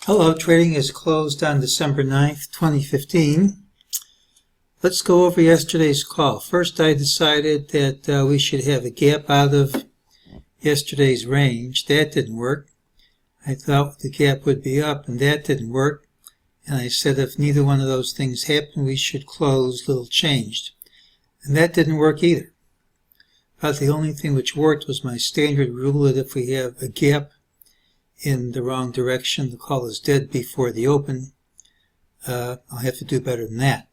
Hello, trading is closed on December 9th, 2015. Let's go over yesterday's call. First, I decided that we should have a gap out of yesterday's range. That didn't work. I thought the gap would be up, and that didn't work. And I said if neither one of those things happened, we should close little changed. And that didn't work either. About the only thing which worked was my standard rule that if we have a gap in the wrong direction, the call is dead before the open. I'll have to do better than that.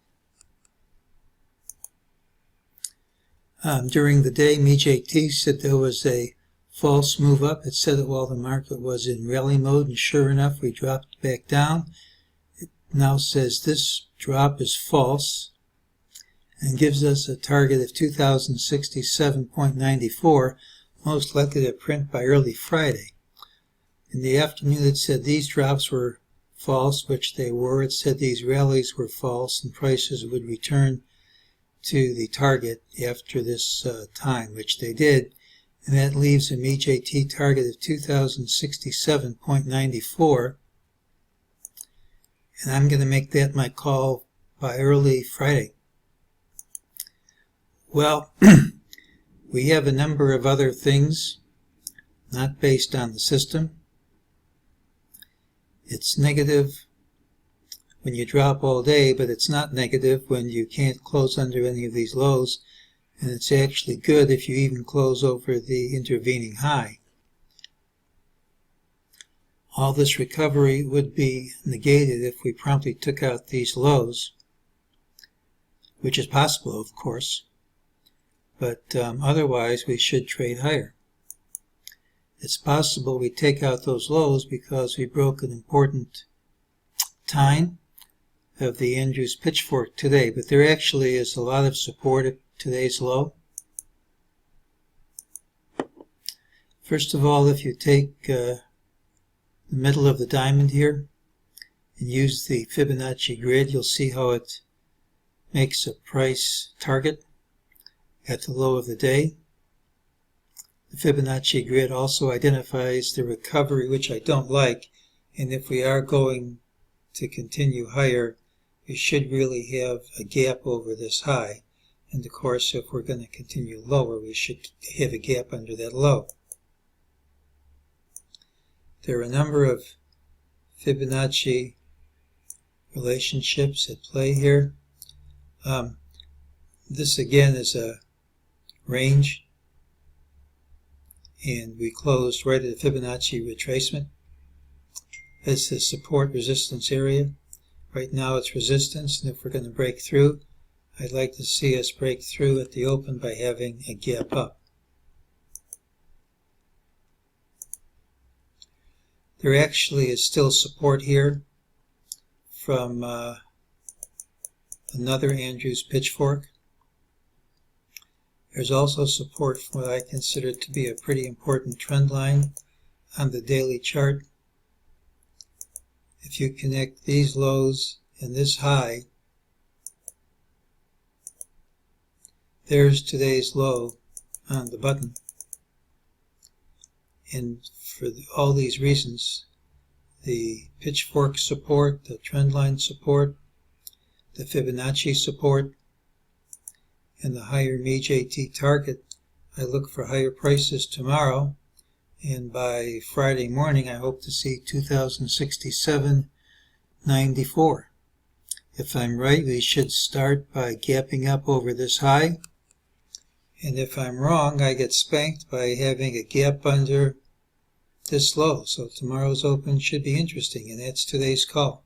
During the day, MEJT said there was a false move up. It said that while the market was in rally mode, and sure enough, we dropped back down. It now says this drop is false and gives us a target of 2067.94, most likely to print by early Friday. In the afternoon, it said these drops were false, which they were. It said these rallies were false and prices would return to the target after this time, which they did. And that leaves a MEJT target of 2067.94. And I'm going to make that my call by early Friday. Well, we have a number of other things not based on the system. It's negative when you drop all day, but it's not negative when you can't close under any of these lows, and it's actually good if you even close over the intervening high. All this recovery would be negated if we promptly took out these lows, which is possible, of course, but otherwise we should trade higher. It's possible we take out those lows because we broke an important tine of the Andrews pitchfork today, but there actually is a lot of support at today's low. First of all, if you take the middle of the diamond here and use the Fibonacci grid, you'll see how it makes a price target at the low of the day. The Fibonacci grid also identifies the recovery, which I don't like, and if we are going to continue higher, we should really have a gap over this high. And of course, if we're going to continue lower, we should have a gap under that low. There are a number of Fibonacci relationships at play here. This again is a range, and we closed right at the Fibonacci retracement. That's the support resistance area. Right now it's resistance, and if we're going to break through, I'd like to see us break through at the open by having a gap up. There actually is still support here from another Andrews pitchfork. There's also support from what I consider to be a pretty important trend line on the daily chart. If you connect these lows and this high, there's today's low on the button. And for all these reasons, the pitchfork support, the trend line support, the Fibonacci support, and the higher MEJT target, I look for higher prices tomorrow, and by Friday morning I hope to see 2067.94. If I'm right, we should start by gapping up over this high, and if I'm wrong, I get spanked by having a gap under this low. So tomorrow's open should be interesting, and that's today's call.